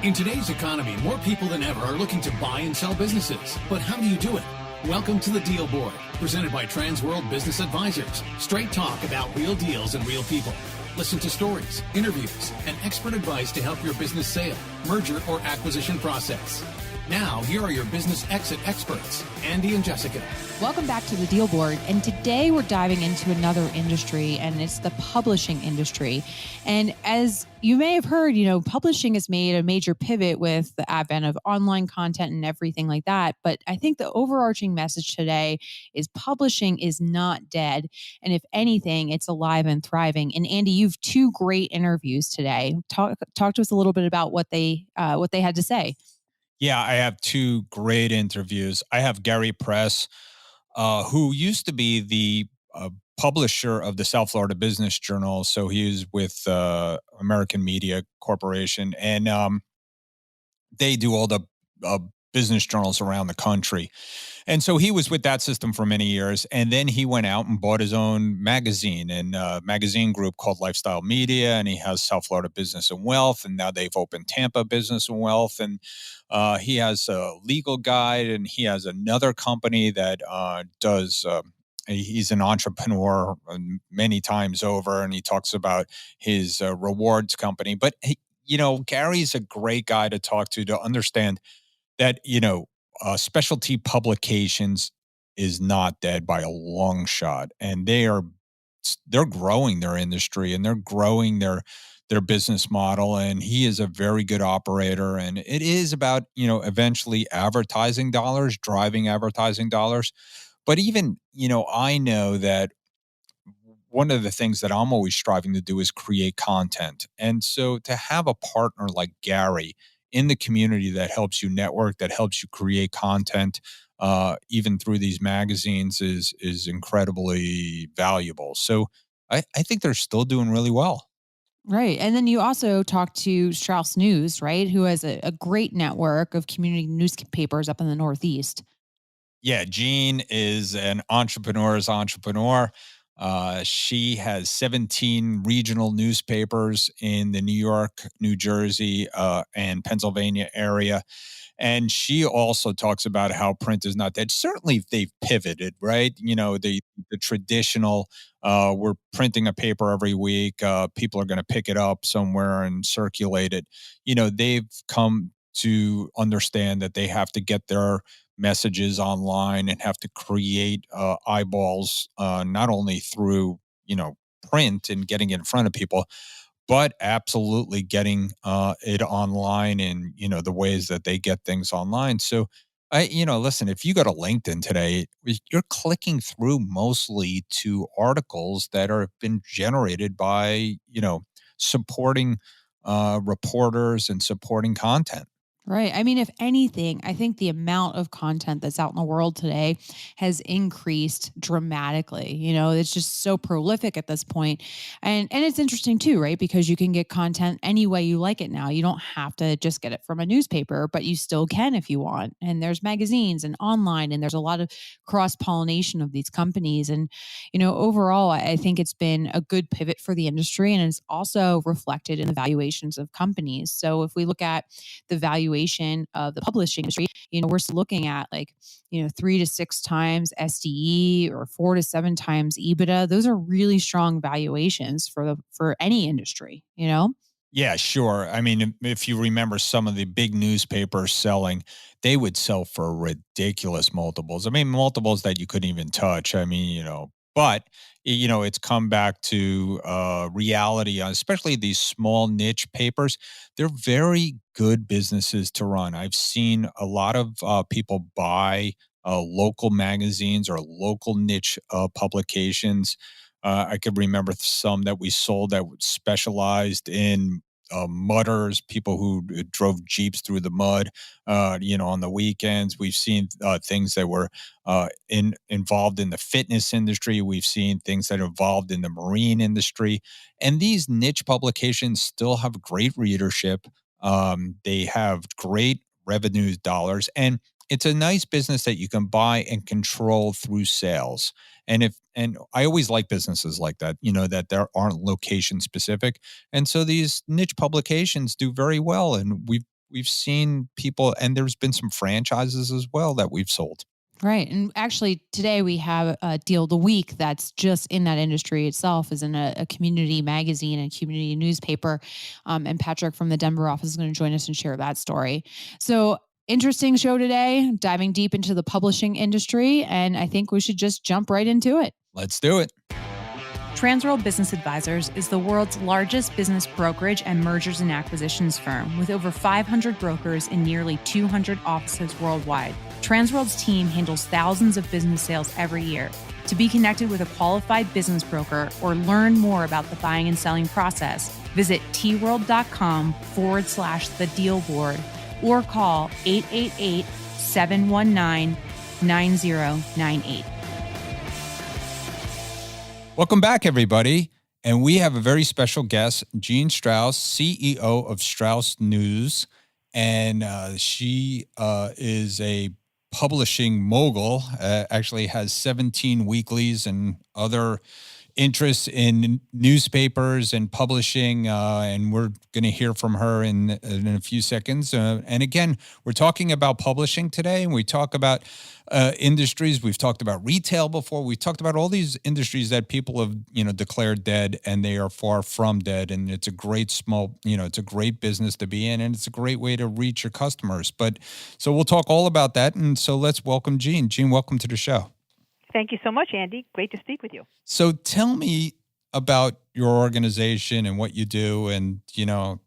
In today's economy, more people than ever are looking to buy and sell businesses. But how do you do it? Welcome to the Deal Board, presented by Transworld Business Advisors. Straight talk about real deals and real people. Listen to stories, interviews, and expert advice to help your business sale, merger, or acquisition process. Now, here are your business exit experts, Andy and Jessica. Welcome back to the Deal Board. And today we're diving into another industry, and it's the publishing industry. And as you may have heard, publishing has made a major pivot with the advent of online content and everything like that. But I think the overarching message today is publishing is not dead. And if anything, it's alive and thriving. And Andy, you've two great interviews today. Talk to us a little bit about what they had to say. Yeah, I have two great interviews. I have Gary Press, who used to be the publisher of the South Florida Business Journal. So he was with American Media Corporation, and they do all the business journals around the country. And so he was with that system for many years. And then he went out and bought his own magazine and magazine group called Lifestyle Media. And he has South Florida Business and Wealth. And now they've opened Tampa Business and Wealth. And he has a legal guide, and he has another company that does he's an entrepreneur many times over, and he talks about his rewards company. But, Gary's a great guy to talk to understand that, specialty publications is not dead by a long shot. And they're growing their industry, and they're growing their business model. And he is a very good operator. And it is about, eventually advertising dollars, driving advertising dollars. But even, I know that one of the things that I'm always striving to do is create content. And so to have a partner like Gary in the community that helps you network, that helps you create content, even through these magazines is incredibly valuable. So I think they're still doing really well. Right. And then you also talked to Straus News, right? Who has a great network of community newspapers up in the Northeast. Yeah, Jeanne is an entrepreneur's entrepreneur. She has 17 regional newspapers in the New York, New Jersey, and Pennsylvania area. And she also talks about how print is not dead. Certainly they've pivoted, right? The traditional, we're printing a paper every week. People are going to pick it up somewhere and circulate it. They've come to understand that they have to get their messages online and have to create eyeballs, not only through, print and getting it in front of people, but absolutely getting it online in, the ways that they get things online. So listen, if you go to LinkedIn today, you're clicking through mostly to articles that have been generated by, supporting reporters and supporting content. Right. I mean, if anything, I think the amount of content that's out in the world today has increased dramatically. It's just so prolific at this point. And it's interesting too, right? Because you can get content any way you like it now. You don't have to just get it from a newspaper, but you still can if you want. And there's magazines and online, and there's a lot of cross-pollination of these companies. And, overall, I think it's been a good pivot for the industry, and it's also reflected in the valuations of companies. So if we look at the valuation of the publishing industry, we're looking at 3 to 6 times SDE or 4 to 7 times EBITDA. Those are really strong valuations for any industry, Yeah, sure. I mean, if you remember some of the big newspapers selling, they would sell for ridiculous multiples. I mean, multiples that you couldn't even touch. I mean, but it's come back to reality, especially these small niche papers. They're very good businesses to run. I've seen a lot of people buy local magazines or local niche publications. I could remember some that we sold that specialized in mudders, people who drove Jeeps through the mud, on the weekends. We've seen things that were involved in the fitness industry. We've seen things that are involved in the marine industry. And these niche publications still have great readership. They have great revenue dollars. And it's a nice business that you can buy and control through sales. And I always like businesses like that, that there aren't location specific. And so these niche publications do very well. And we've we've seen people, and there's been some franchises as well that we've sold. Right. And actually, today we have a deal of the week that's just in that industry itself, is in a community magazine and community newspaper. And Patrick from the Denver office is going to join us and share that story. So, interesting show today, diving deep into the publishing industry. And I think we should just jump right into it. Let's do it. Transworld Business Advisors is the world's largest business brokerage and mergers and acquisitions firm with over 500 brokers in nearly 200 offices worldwide. Transworld's team handles thousands of business sales every year. To be connected with a qualified business broker or learn more about the buying and selling process, visit tworld.com/the deal board or call 888-719-9098. Welcome back, everybody. And we have a very special guest, Jeanne Straus, CEO of Straus News. And she is a publishing mogul, actually has 17 weeklies and other interests in newspapers and publishing, and we're going to hear from her in a few seconds. And again, we're talking about publishing today, and we talk about industries. We've talked about retail before. We've talked about all these industries that people have, declared dead, and they are far from dead. And it's a great it's a great business to be in, and it's a great way to reach your customers. So we'll talk all about that. And so let's welcome Jeanne. Jeanne, welcome to the show. Thank you so much, Andy. Great to speak with you. So tell me about your organization and what you do, and,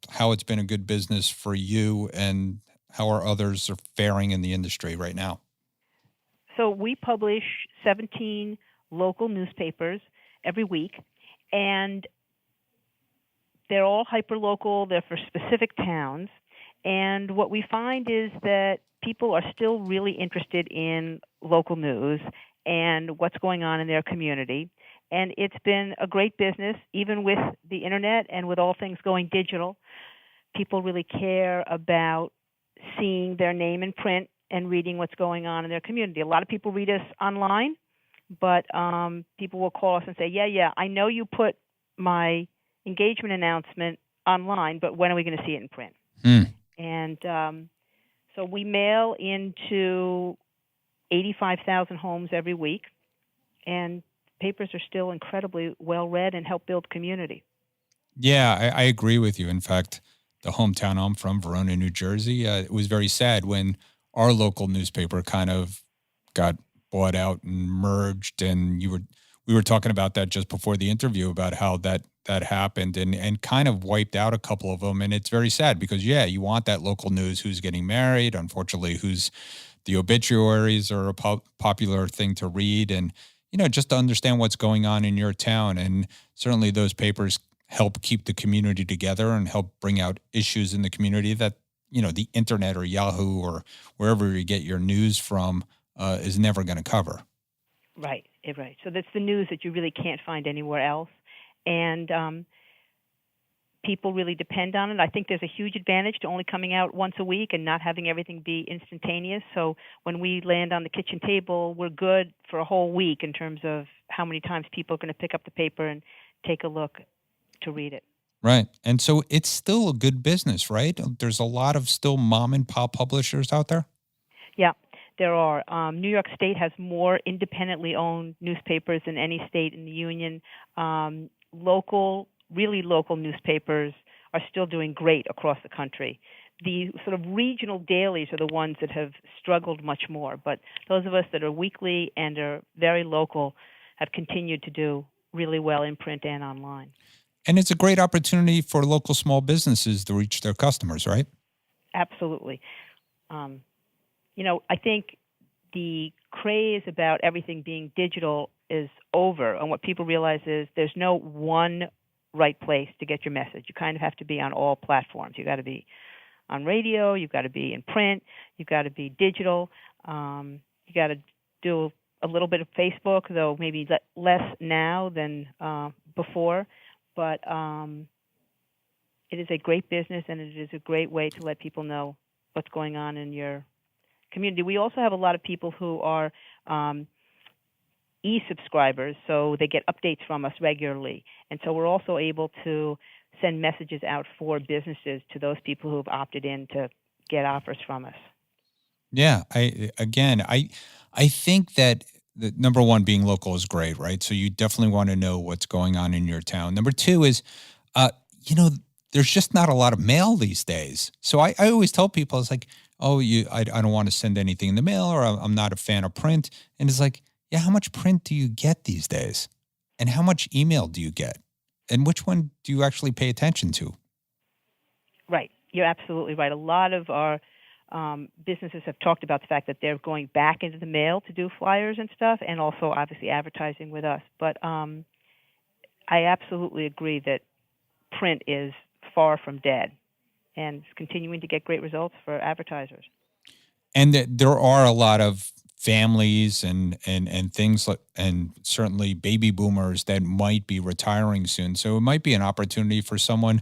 how it's been a good business for you, and how our others are faring in the industry right now. So we publish 17 local newspapers every week, and they're all hyper-local. They're for specific towns. And what we find is that people are still really interested in local news and what's going on in their community. And it's been a great business, even with the internet and with all things going digital. People really care about seeing their name in print and reading what's going on in their community. A lot of people read us online, but people will call us and say, yeah, I know you put my engagement announcement online, but when are we going to see it in print? And so we mail into 85,000 homes every week, and papers are still incredibly well read and help build community. Yeah, I agree with you. In fact, the hometown I'm from, Verona, New Jersey, it was very sad when our local newspaper kind of got bought out and merged. And we were talking about that just before the interview, about how that happened and kind of wiped out a couple of them. And it's very sad because, you want that local news, who's getting married, unfortunately, the obituaries are a popular thing to read, and, just to understand what's going on in your town. And certainly those papers help keep the community together and help bring out issues in the community that, the internet or Yahoo or wherever you get your news from is never going to cover. Right. So that's the news that you really can't find anywhere else. And people really depend on it. I think there's a huge advantage to only coming out once a week and not having everything be instantaneous. So when we land on the kitchen table, we're good for a whole week in terms of how many times people are going to pick up the paper and take a look to read it. Right. And so it's still a good business, right? There's a lot of still mom and pop publishers out there. Yeah, there are. New York State has more independently owned newspapers than any state in the union. Really local newspapers are still doing great across the country. The sort of regional dailies are the ones that have struggled much more, but those of us that are weekly and are very local have continued to do really well in print and online. And it's a great opportunity for local small businesses to reach their customers, right? Absolutely. I think the craze about everything being digital is over, and what people realize is there's no one right place to get your message. You kind of have to be on all platforms. You got to be on radio, you've got to be in print, you've got to be digital, you got to do a little bit of Facebook, though maybe less now than before. But it is a great business, and it is a great way to let people know what's going on in your community. We also have a lot of people who are e-subscribers, so they get updates from us regularly. And so we're also able to send messages out for businesses to those people who have opted in to get offers from us. Yeah. I think that the number one, being local is great, right? So you definitely want to know what's going on in your town. Number two is, uh, you know, there's just not a lot of mail these days. So I always tell people, it's like, oh, I don't want to send anything in the mail, or I'm not a fan of print. And it's like, yeah, how much print do you get these days? And how much email do you get? And which one do you actually pay attention to? Right. You're absolutely right. A lot of our businesses have talked about the fact that they're going back into the mail to do flyers and stuff, and also obviously advertising with us. But I absolutely agree that print is far from dead and is continuing to get great results for advertisers. And there are a lot of families and things like, and certainly baby boomers that might be retiring soon. So it might be an opportunity for someone,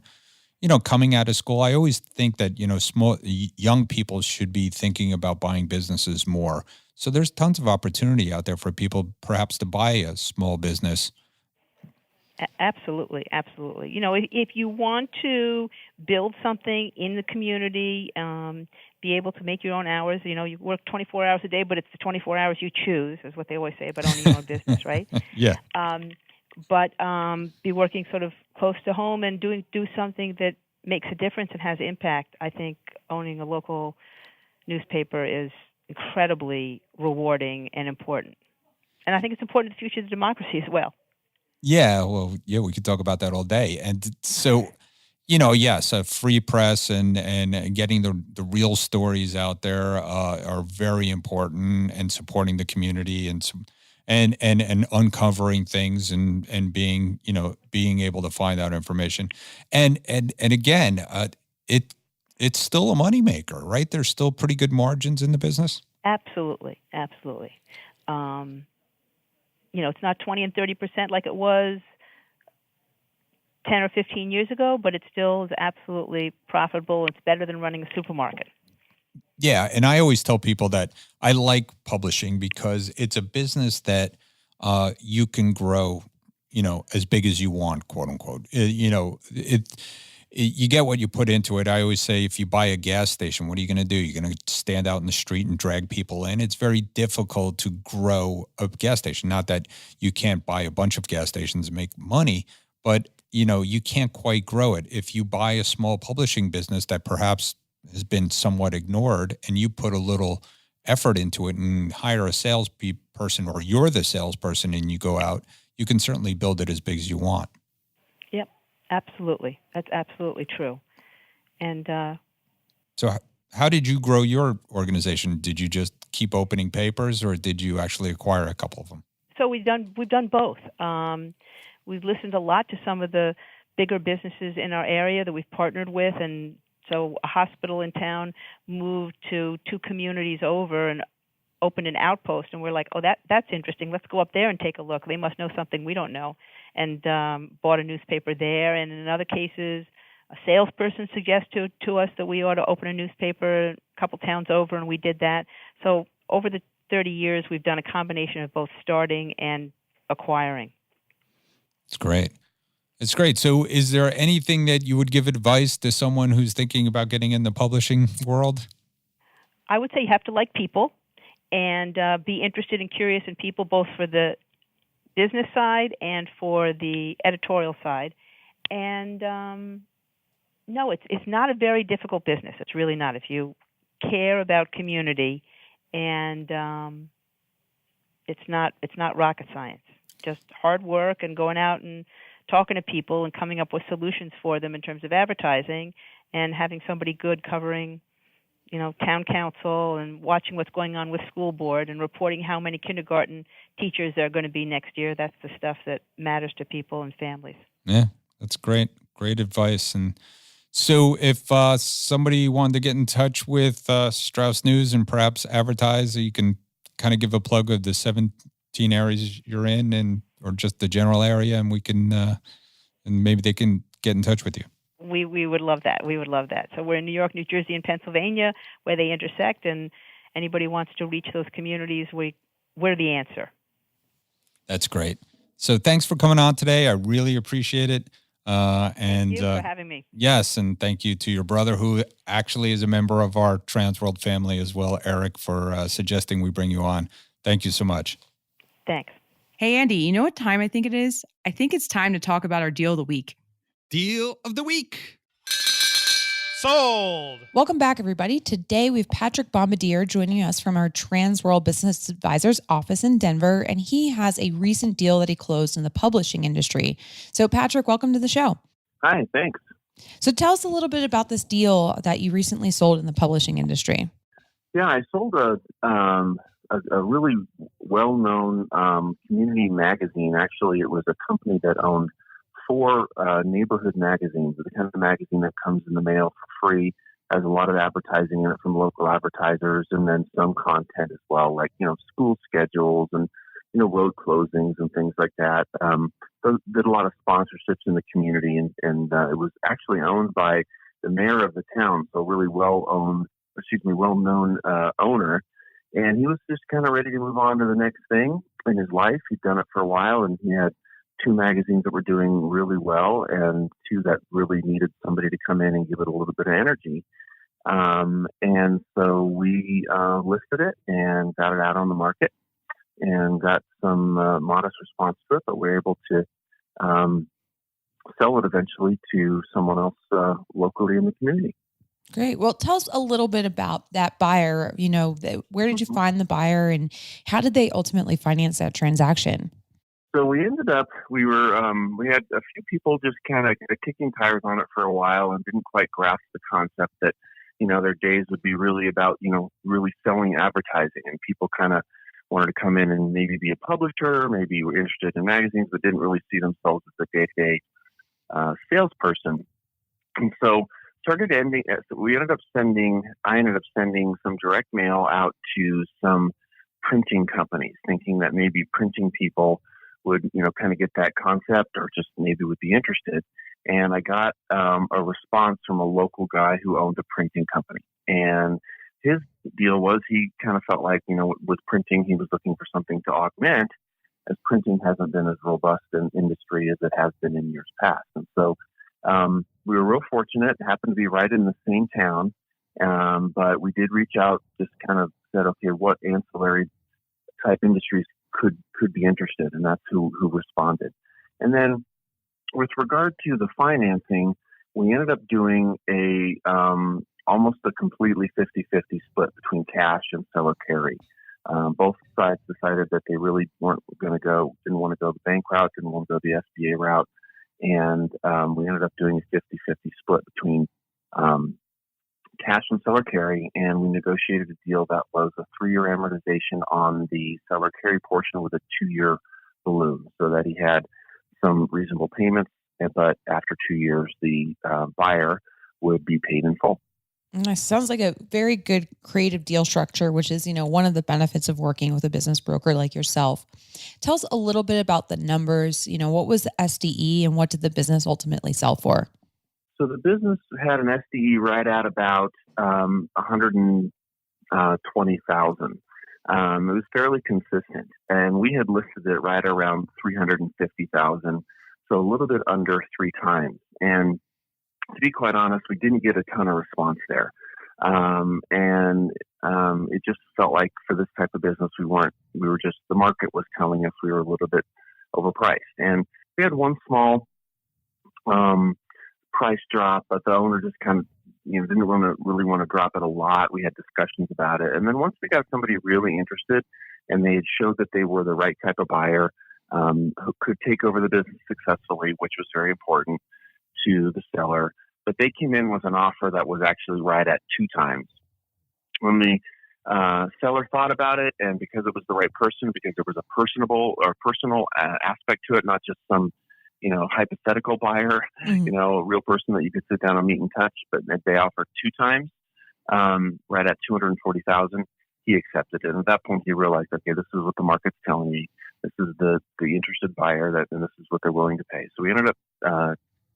coming out of school. I always think that, young people should be thinking about buying businesses more. So there's tons of opportunity out there for people perhaps to buy a small business. Absolutely, absolutely. If you want to build something in the community, be able to make your own hours, you work 24 hours a day, but it's the 24 hours you choose, is what they always say about owning your own business, right? Yeah. But be working sort of close to home and do something that makes a difference and has impact. I think owning a local newspaper is incredibly rewarding and important. And I think it's important to the future of the democracy as well. Yeah, well, yeah, we could talk about that all day. And so, yes, a free press and getting the real stories out there are very important, and supporting the community and uncovering things and being able to find out information. And again, it's still a moneymaker, right? There's still pretty good margins in the business. Absolutely, absolutely. It's not 20 and 30% like it was 10 or 15 years ago, but it still is absolutely profitable. It's better than running a supermarket. Yeah, and I always tell people that I like publishing because it's a business that you can grow, as big as you want, quote unquote. You get what you put into it. I always say, if you buy a gas station, what are you going to do? You're going to stand out in the street and drag people in. It's very difficult to grow a gas station. Not that you can't buy a bunch of gas stations and make money, but you can't quite grow it. If you buy a small publishing business that perhaps has been somewhat ignored, and you put a little effort into it and hire a salesperson, or you're the salesperson and you go out, you can certainly build it as big as you want. Yep. Absolutely. That's absolutely true. And so how did you grow your organization? Did you just keep opening papers, or did you actually acquire a couple of them? So we've done both. We've listened a lot to some of the bigger businesses in our area that we've partnered with, and so a hospital in town moved to 2 communities over and opened an outpost, and we're like, oh, that's interesting. Let's go up there and take a look. They must know something we don't know. And bought a newspaper there. And in other cases, a salesperson suggested to us that we ought to open a newspaper a couple towns over, and we did that. So over the 30 years, we've done a combination of both starting and acquiring. It's great. It's great. So is there anything that you would give advice to someone who's thinking about getting in the publishing world? I would say you have to like people and be interested and curious in people, both for the business side and for the editorial side. And no, it's not a very difficult business. It's really not. If you care about community, and it's not rocket science. Just hard work and going out and talking to people and coming up with solutions for them in terms of advertising, and having somebody good covering, town council, and watching what's going on with school board, and reporting how many kindergarten teachers there are going to be next year. That's the stuff that matters to people and families. Yeah, that's great. Great advice. And so if somebody wanted to get in touch with Straus News and perhaps advertise, you can kind of give a plug of the 17 areas you're in, or just the general area, and we can, and maybe they can get in touch with you. We would love that. We would love that. So we're in New York, New Jersey, and Pennsylvania, where they intersect, and anybody wants to reach those communities, we're the answer. That's great. So thanks for coming on today. I really appreciate it. Thank you for having me. Yes, and thank you to your brother, who actually is a member of our Transworld family as well, Eric, for suggesting we bring you on. Thank you so much. Thanks. Hey, Andy, you know what time I think it is? I think it's time to talk about our deal of the week. Deal of the week. Sold. Welcome back, everybody. Today, we have Patrick Bombardiere joining us from our Transworld Business Advisors office in Denver, and he has a recent deal that he closed in the publishing industry. So, Patrick, welcome to the show. Hi, thanks. So tell us a little bit about this deal that you recently sold in the publishing industry. Yeah, I sold a really well-known community magazine. Actually, it was a company that owned 4 neighborhood magazines. The kind of magazine that comes in the mail for free, has a lot of advertising in it from local advertisers, and then some content as well, like, school schedules and, road closings and things like that. So did a lot of sponsorships in the community, and it was actually owned by the mayor of the town, so really well-known owner. And he was just kind of ready to move on to the next thing in his life. He'd done it for a while, and he had 2 magazines that were doing really well and 2 that really needed somebody to come in and give it a little bit of energy. And so we listed it and got it out on the market and got some modest response to it, but we're able to sell it eventually to someone else locally in the community. Great. Well, tell us a little bit about that buyer. Where did you find the buyer, and how did they ultimately finance that transaction? So we ended up, we had a few people just kind of kicking tires on it for a while and didn't quite grasp the concept that, their days would be really about, really selling advertising, and people kind of wanted to come in and maybe be a publisher, maybe were interested in magazines, but didn't really see themselves as a day-to-day salesperson. And so I ended up sending some direct mail out to some printing companies, thinking that maybe printing people would, kind of get that concept or just maybe would be interested. And I got a response from a local guy who owned a printing company. And his deal was he kind of felt like, with printing, he was looking for something to augment, as printing hasn't been as robust an industry as it has been in years past. And so we were real fortunate. It happened to be right in the same town. But we did reach out, just kind of said, okay, what ancillary type industries could be interested? And that's who responded. And then with regard to the financing, we ended up doing almost a completely 50-50 split between cash and seller carry. Both sides decided that they really didn't want to go the bank route, didn't want to go the SBA route. And we ended up doing a 50-50 split between cash and seller carry, and we negotiated a deal that was a 3-year amortization on the seller carry portion with a 2-year balloon, so that he had some reasonable payments, but after 2 years, the buyer would be paid in full. Nice. Sounds like a very good creative deal structure, which is, one of the benefits of working with a business broker like yourself. Tell us a little bit about the numbers. What was the SDE and what did the business ultimately sell for? So the business had an SDE right at about $120,000. It was fairly consistent, and we had listed it right around $350,000, so a little bit under 3 times. And to be quite honest, we didn't get a ton of response there. It just felt like for this type of business, the market was telling us we were a little bit overpriced. And we had one small price drop, but the owner just kind of, didn't really want to drop it a lot. We had discussions about it. And then once we got somebody really interested and they had showed that they were the right type of buyer, who could take over the business successfully, which was very important to the seller, but they came in with an offer that was actually right at 2 times. When the seller thought about it, and because it was the right person, because there was a personal aspect to it, not just some, hypothetical buyer, a real person that you could sit down and meet and touch, but they offered 2 times, right at $240,000. He accepted it. And at that point, he realized, okay, this is what the market's telling me. This is the interested buyer, and this is what they're willing to pay. So we ended up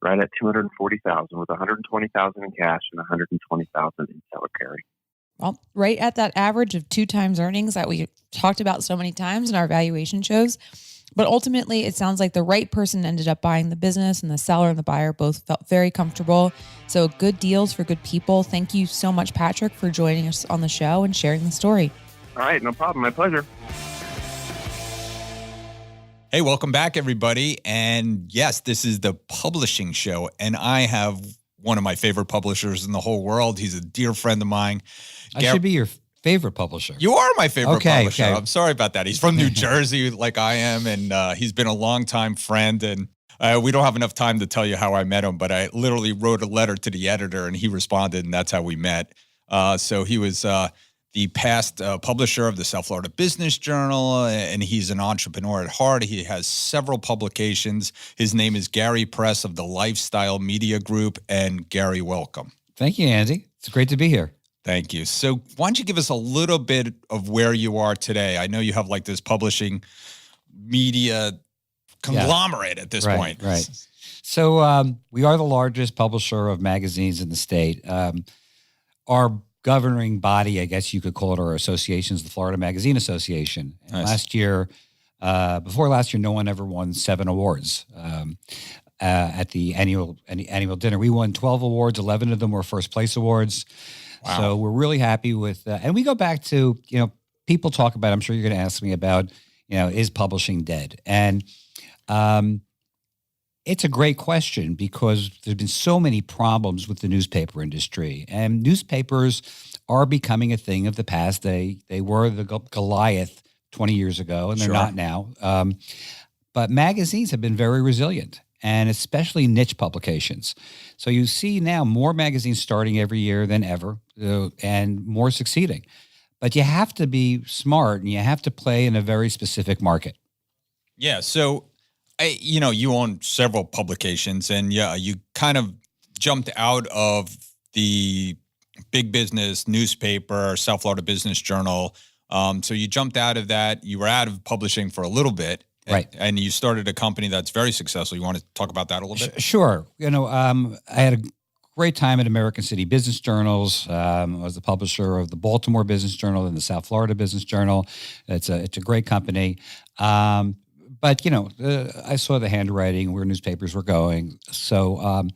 right at $240,000 with $120,000 in cash and $120,000 in seller carry. Well, right at that average of 2 times earnings that we talked about so many times in our valuation shows. But ultimately, it sounds like the right person ended up buying the business, and the seller and the buyer both felt very comfortable. So good deals for good people. Thank you so much, Patrick, for joining us on the show and sharing the story. All right, no problem. My pleasure. Hey, welcome back, everybody. And yes, this is the publishing show, and I have one of my favorite publishers in the whole world. He's a dear friend of mine. I should be your favorite publisher. You are my favorite publisher. Okay. I'm sorry about that. He's from New Jersey like I am, and he's been a longtime friend. And we don't have enough time to tell you how I met him, but I literally wrote a letter to the editor, and he responded, and that's how we met. So he was the past publisher of the South Florida Business Journal, and he's an entrepreneur at heart. He has several publications. His name is Gary Press of the Lifestyle Media Group. And Gary, welcome. Thank you, Andy. It's great to be here. Thank you. So why don't you give us a little bit of where you are today? I know you have like this publishing media conglomerate at this point. Right. So we are the largest publisher of magazines in the state. Our governing body, I guess you could call it, our association, is the Florida Magazine Association. And Nice. before last year, no one ever won 7 awards. At the annual dinner, we won 12 awards. 11 of them were first place awards. Wow. So we're really happy with that. And we go back to, people talk about, I'm sure you're going to ask me about, is publishing dead? And it's a great question because there's been so many problems with the newspaper industry, and newspapers are becoming a thing of the past. They were the Goliath 20 years ago, and they're Sure. not now. But magazines have been very resilient, and especially niche publications. So you see now more magazines starting every year than ever, and more succeeding. But you have to be smart, and you have to play in a very specific market. Yeah. So, you own several publications, and you kind of jumped out of the big business newspaper, South Florida Business Journal. So you jumped out of that. You were out of publishing for a little bit. Right. And you started a company that's very successful. You want to talk about that a little bit? Sure. I had a great time at American City Business Journals. I was the publisher of the Baltimore Business Journal and the South Florida Business Journal. It's a great company. But I saw the handwriting where newspapers were going. So,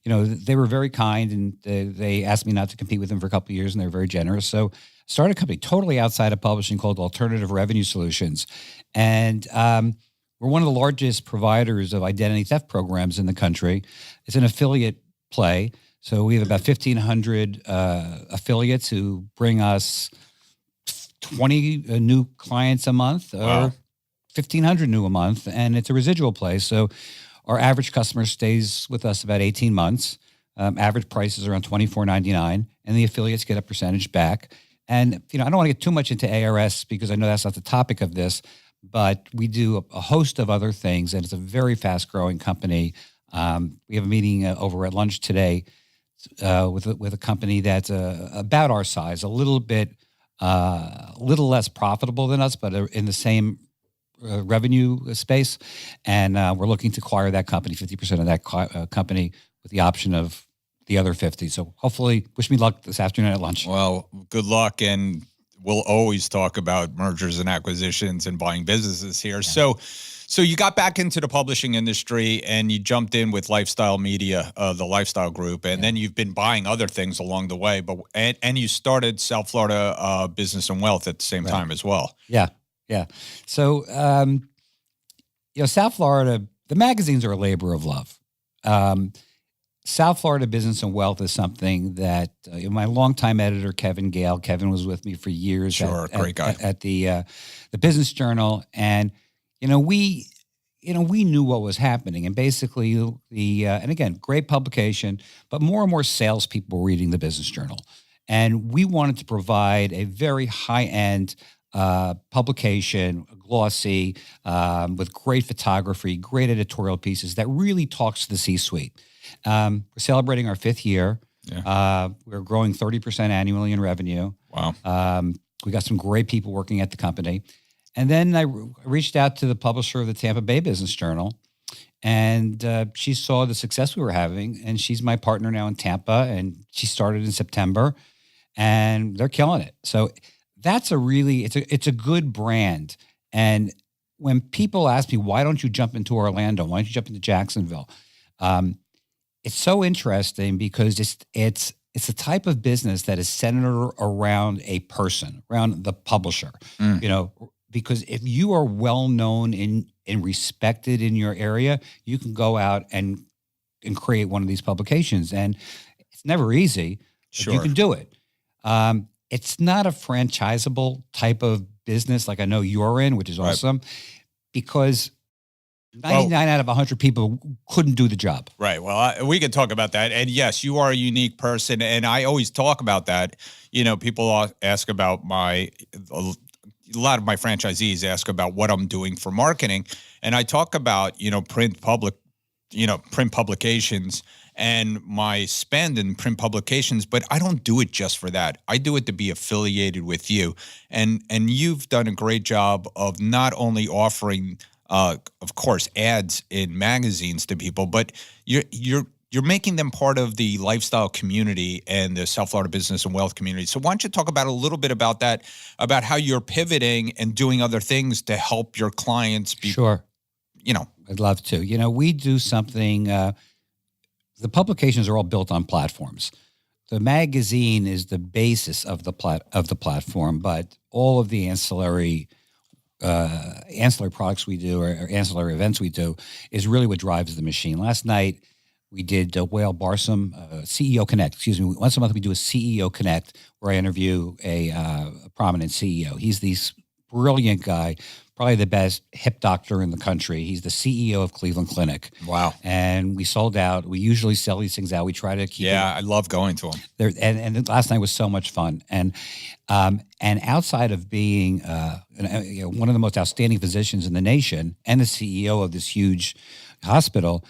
they were very kind, and they asked me not to compete with them for a couple of years, and they were very generous. So started a company totally outside of publishing called Alternative Revenue Solutions. And we're one of the largest providers of identity theft programs in the country. It's an affiliate play. So we have about 1,500 affiliates who bring us 20 new clients a month, or 1,500 new a month, and it's a residual play. So our average customer stays with us about 18 months. Average price is around $24.99, and the affiliates get a percentage back. And, I don't want to get too much into ARS because I know that's not the topic of this, but we do a host of other things, and it's a very fast-growing company. We have a meeting over at lunch today with a company that's about our size, a little less profitable than us, but in the same revenue space, and we're looking to acquire that company, 50% of that company, with the option of the other 50. So hopefully, wish me luck this afternoon at lunch. Well, good luck, and we'll always talk about mergers and acquisitions and buying businesses here. Yeah. So you got back into the publishing industry, and you jumped in with Lifestyle Media, the Lifestyle Group, and then you've been buying other things along the way. And you started South Florida Business and Wealth at the same time as well. Yeah. So, South Florida, the magazines are a labor of love. South Florida Business and Wealth is something that my longtime editor, Kevin Gale, was with me for years. Sure, great guy. At the Business Journal. And, we knew what was happening. And basically and again, great publication, but more and more salespeople were reading the Business Journal. And we wanted to provide a very high-end publication, glossy, with great photography, great editorial pieces that really talks to the C-suite. We're celebrating our 5th year. Yeah. We're growing 30% annually in revenue. Wow. We got some great people working at the company. And then I reached out to the publisher of the Tampa Bay Business Journal, and she saw the success we were having, and she's my partner now in Tampa, and she started in September, and they're killing it. So that's it's a good brand. And when people ask me, why don't you jump into Orlando? Why don't you jump into Jacksonville? It's so interesting because it's a type of business that is centered around a person, around the publisher. Because if you are well known and respected in your area, you can go out and create one of these publications. And it's never easy, but you can do it. It's not a franchisable type of business like I know you're in, which is awesome, because 99 out of 100 people couldn't do the job. Right. Well, we could talk about that. And yes, you are a unique person. And I always talk about that. People ask about a lot of my franchisees ask about what I'm doing for marketing. And I talk about, print publications and my spend in print publications, but I don't do it just for that. I do it to be affiliated with you. And you've done a great job of not only offering of course, ads in magazines to people, but you're making them part of the lifestyle community and the South Florida business and wealth community. So why don't you talk about a little bit about that, about how you're pivoting and doing other things to help your clients be, Sure. I'd love to. We do something, the publications are all built on platforms. The magazine is the basis of the platform, but all of the ancillary products we do or ancillary events we do is really what drives the machine. Last night we did Whale Barsom CEO Connect. Excuse me. Once a month we do a CEO Connect where I interview a prominent CEO. He's this brilliant guy, probably the best hip doctor in the country. He's the CEO of Cleveland Clinic. Wow. And we sold out. We usually sell these things out. We try to keep I love going to them. there. And last night was so much fun. And outside of being one of the most outstanding physicians in the nation and the CEO of this huge hospital,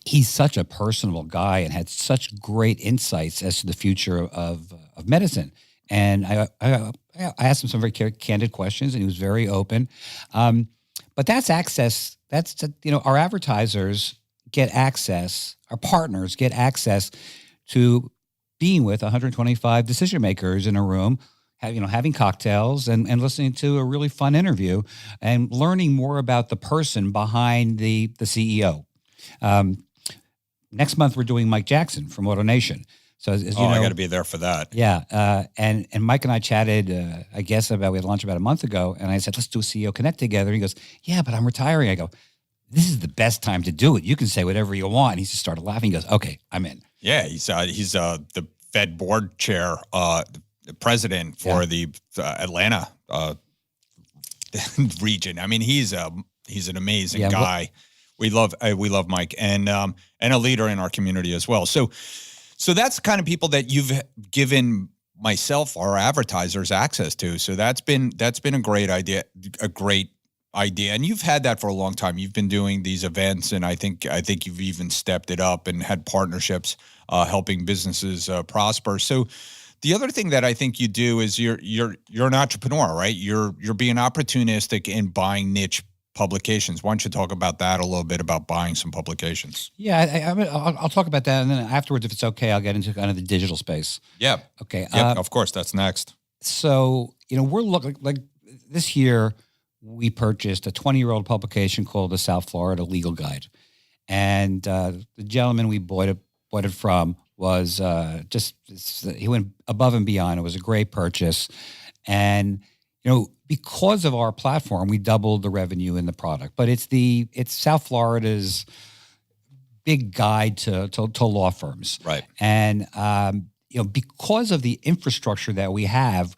he's such a personable guy and had such great insights as to the future of medicine. And I asked him some very candid questions, and he was very open. But that's access. Our advertisers get access. Our partners get access to being with 125 decision makers in a room, having cocktails and listening to a really fun interview and learning more about the person behind the CEO. Next month, we're doing Mike Jackson from AutoNation. So as you know, I got to be there for that. Yeah. And Mike and I chatted, we had lunch about a month ago, and I said, let's do a CEO Connect together. And he goes, yeah, but I'm retiring. I go, this is the best time to do it. You can say whatever you want. And he just started laughing. He goes, okay, I'm in. Yeah. He's the Fed board chair, the president for the Atlanta region. I mean, he's an amazing guy. We love Mike and a leader in our community as well. So that's the kind of people that you've given myself, our advertisers, access to. So that's been a great idea, and you've had that for a long time. You've been doing these events, and I think you've even stepped it up and had partnerships helping businesses prosper. So the other thing that I think you do is you're an entrepreneur, right? You're being opportunistic in buying niche publications. Why don't you talk about that a little bit, about buying some publications? Yeah, I'll talk about that, and then afterwards, if it's okay, I'll get into kind of the digital space. Yeah. Okay. Yeah, of course, that's next. So, we're looking like this year, we purchased a 20-year-old publication called the South Florida Legal Guide. And the gentleman we bought it from was he went above and beyond. It was a great purchase. And, because of our platform, we doubled the revenue in the product. But it's South Florida's big guide to law firms. Right. And, because of the infrastructure that we have,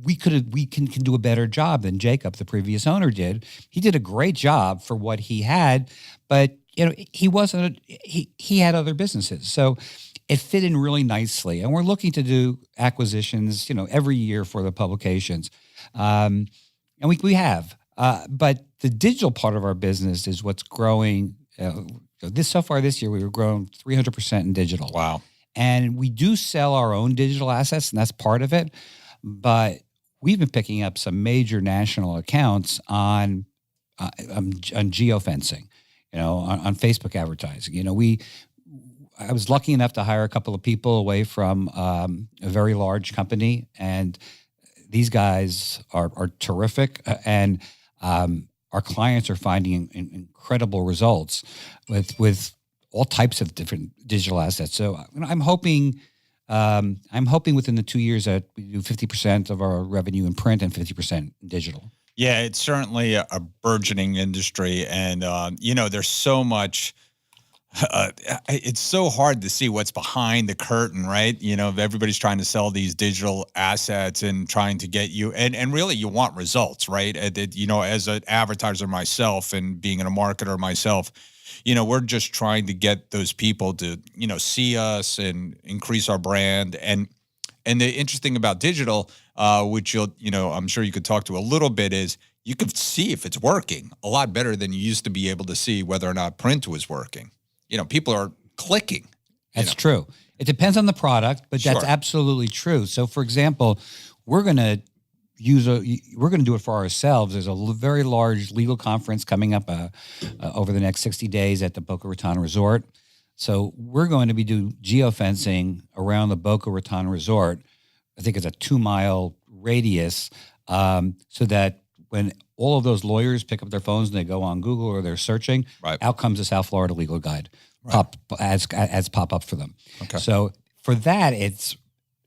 we can do a better job than Jacob, the previous owner, did. He did a great job for what he had, but he had other businesses. So it fit in really nicely. And we're looking to do acquisitions, every year for the publications. And we have. But the digital part of our business is what's growing. So far this year, we were growing 300% in digital. Wow. And we do sell our own digital assets, and that's part of it. But we've been picking up some major national accounts on Geo-fencing, on Facebook advertising. I was lucky enough to hire a couple of people away from a very large company, and these guys are terrific. And our clients are finding incredible results with all types of different digital assets. So I'm hoping within the 2 years that we do 50% of our revenue in print and 50% in digital. Yeah, it's certainly a burgeoning industry, and there's so much. It's so hard to see what's behind the curtain, right? Everybody's trying to sell these digital assets and trying to get you, and really you want results, right? As an advertiser myself and being a marketer myself, we're just trying to get those people to, see us and increase our brand. And the interesting about digital, which I'm sure you could talk to a little bit, is you could see if it's working a lot better than you used to be able to see whether or not print was working. People are clicking. That's true. It depends on the product, but Sure. that's absolutely true. So, for example, we're going to do it for ourselves. There's a very large legal conference coming up over the next 60 days at the Boca Raton Resort. So we're going to be doing geofencing around the Boca Raton Resort. I think it's a 2-mile radius, so that when all of those lawyers pick up their phones and they go on Google or they're searching, Right. out comes the South Florida Legal Guide, Right. ads pop up for them. Okay. So for that, it's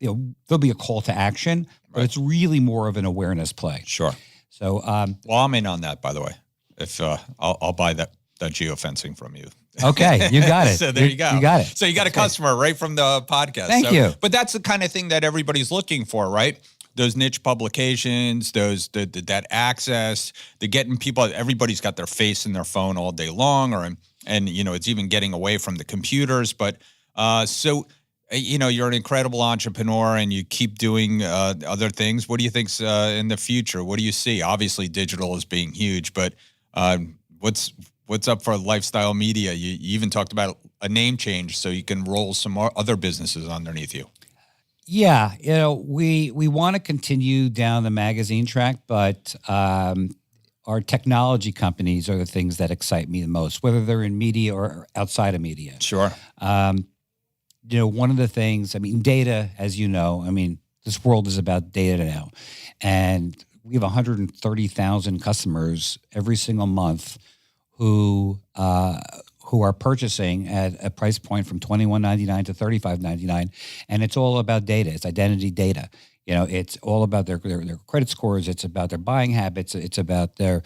there'll be a call to action, but Right. it's really more of an awareness play. Sure. So Well, I'm in on that, by the way. If I'll buy that geofencing from you. okay, you got it. So there you go. You got it. So you got a customer right from the podcast. Thank you. But that's the kind of thing that everybody's looking for, right? Those niche publications, that access, the getting people. Everybody's got their face in their phone all day long, and it's even getting away from the computers. But you're an incredible entrepreneur, and you keep doing other things. What do you think's in the future? What do you see? Obviously, digital is being huge, but what's up for lifestyle media? You even talked about a name change so you can roll some more other businesses underneath you. Yeah, we want to continue down the magazine track, but our technology companies are the things that excite me the most, whether they're in media or outside of media. Sure. One of the things, data, as you know, this world is about data now, and we have 130,000 customers every single month who are purchasing at a price point from $21.99 to $35.99, and it's all about data. It's identity data. It's all about their credit scores. It's about their buying habits. It's about their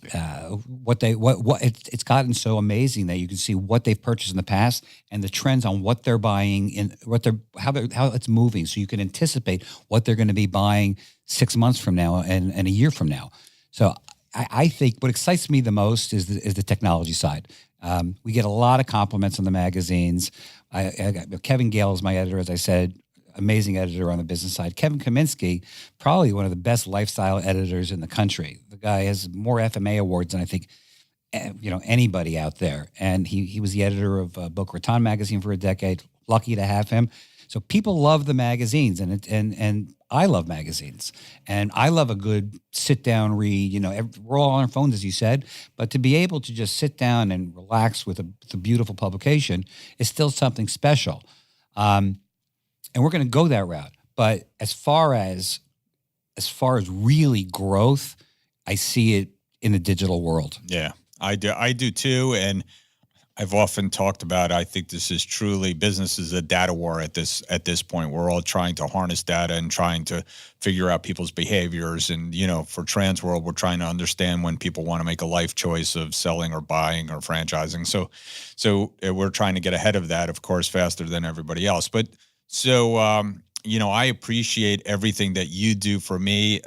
it's gotten so amazing that you can see what they've purchased in the past and the trends on what they're buying and how it's moving. So you can anticipate what they're going to be buying 6 months from now and a year from now. So I think what excites me the most is the technology side. We get a lot of compliments on the magazines. Kevin Gale is my editor, as I said, amazing editor on the business side. Kevin Kaminsky, probably one of the best lifestyle editors in the country. The guy has more FMA awards than I think anybody out there. And he was the editor of Boca Raton magazine for a decade. Lucky to have him. So people love the magazines, and I love magazines, and I love a good sit down read. We're all on our phones, as you said, but to be able to just sit down and relax with a beautiful publication is still something special. And we're going to go that route. But as far as really growth, I see it in the digital world. Yeah, I do too. And I've often talked about, I think this is truly, business is a data war at this point. We're all trying to harness data and trying to figure out people's behaviors. And, for Transworld, we're trying to understand when people want to make a life choice of selling or buying or franchising. So we're trying to get ahead of that, of course, faster than everybody else. But I appreciate everything that you do for me,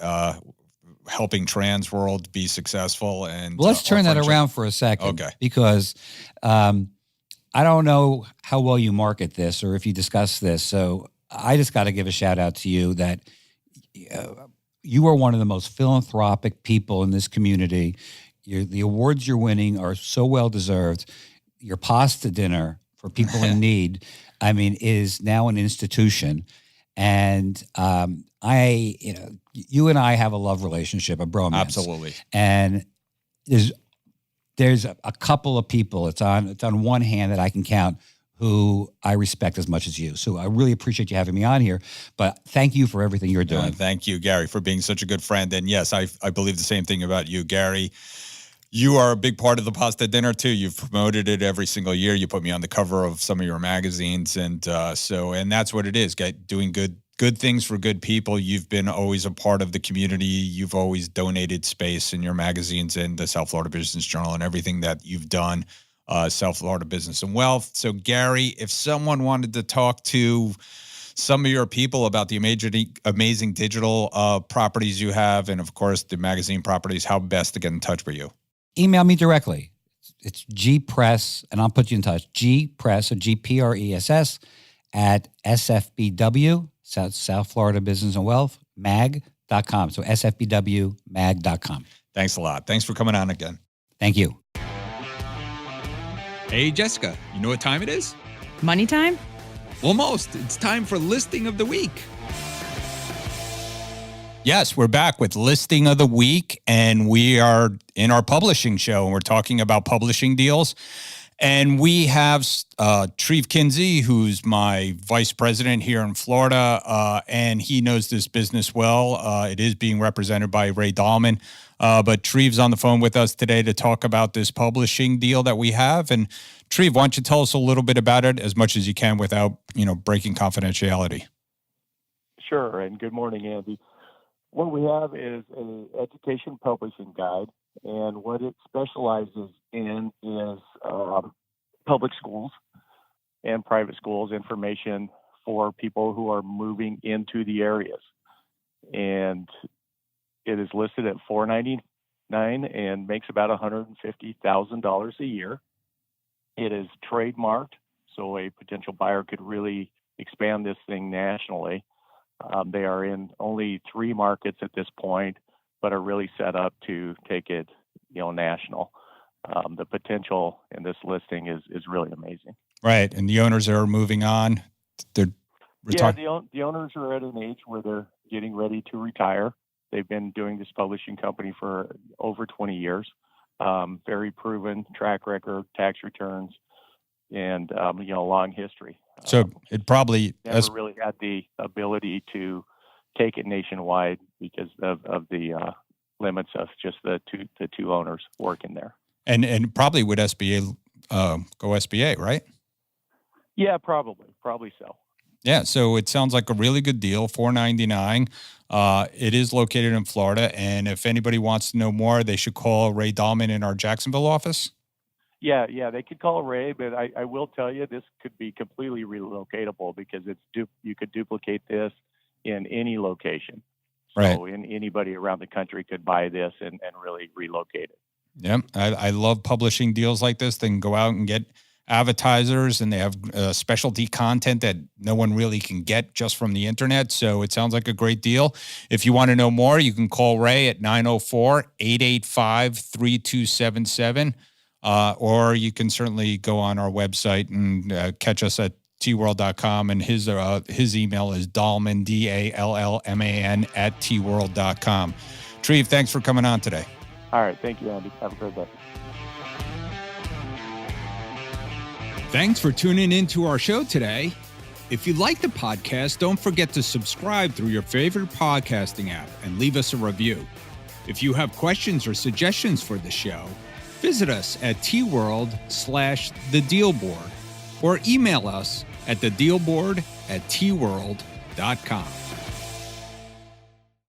helping Transworld be successful. And well, let's turn that around for a second. Okay. Because I don't know how well you market this or if you discuss this. So I just got to give a shout out to you that you are one of the most philanthropic people in this community. The awards you're winning are so well deserved. Your pasta dinner for people in need, is now an institution. And you and I have a love relationship, a bromance. Absolutely. And there's a couple of people, it's on one hand that I can count, who I respect as much as you. So I really appreciate you having me on here, but thank you for everything you're doing. Thank you, Gary, for being such a good friend. And yes, I believe the same thing about you, Gary. You are a big part of the pasta dinner too. You've promoted it every single year. You put me on the cover of some of your magazines, and that's what it is. Doing good things for good people. You've been always a part of the community. You've always donated space in your magazines and the South Florida Business Journal and everything that you've done, South Florida Business and Wealth. So Gary, if someone wanted to talk to some of your people about the amazing digital properties you have, and of course the magazine properties, how best to get in touch with you? Email me directly. It's gpress, and I'll put you in touch. Gpress, so GPRESS at SFBW, South Florida Business and Wealth, mag.com. So SFBWmag.com. Thanks a lot. Thanks for coming on again. Thank you. Hey, Jessica, you know what time it is? Money time? Almost. It's time for Listing of the Week. Yes, we're back with Listing of the Week, and we are in our publishing show, and we're talking about publishing deals. And we have Treve Kinsey, who's my vice president here in Florida, and he knows this business well. It is being represented by Ray Dallman, but Treve's on the phone with us today to talk about this publishing deal that we have. And Treve, why don't you tell us a little bit about it as much as you can without, breaking confidentiality? Sure, and good morning, Andy. What we have is an education publishing guide, and what it specializes in is public schools and private schools information for people who are moving into the areas. And it is listed at $4.99 and makes about $150,000 a year. It is trademarked, so a potential buyer could really expand this thing nationally. They are in only 3 markets at this point, but are really set up to take it, national. The potential in this listing is really amazing. Right, and the owners are moving on. The owners are at an age where they're getting ready to retire. They've been doing this publishing company for over 20 years. Very proven track record, tax returns, and long history. So it probably never really had the ability to take it nationwide because of the limits of just the two owners working there. And probably would SBA go SBA, right? Yeah, probably so. Yeah, so it sounds like a really good deal, $4.99. It is located in Florida, and if anybody wants to know more, they should call Ray Dallman in our Jacksonville office. Yeah, they could call Ray, but I will tell you this could be completely relocatable because you could duplicate this in any location. Right. So anybody around the country could buy this and really relocate it. Yeah, I love publishing deals like this. They can go out and get advertisers, and they have specialty content that no one really can get just from the internet. So it sounds like a great deal. If you want to know more, you can call Ray at 904-885-3277. Or you can certainly go on our website and catch us at tworld.com. And his email is dallman, DALLMAN at tworld.com. Treve, thanks for coming on today. All right. Thank you, Andy. Have a great day. Thanks for tuning in to our show today. If you like the podcast, don't forget to subscribe through your favorite podcasting app and leave us a review. If you have questions or suggestions for the show, visit us at tworld/thedealboard or email us at thedealboard@tworld.com.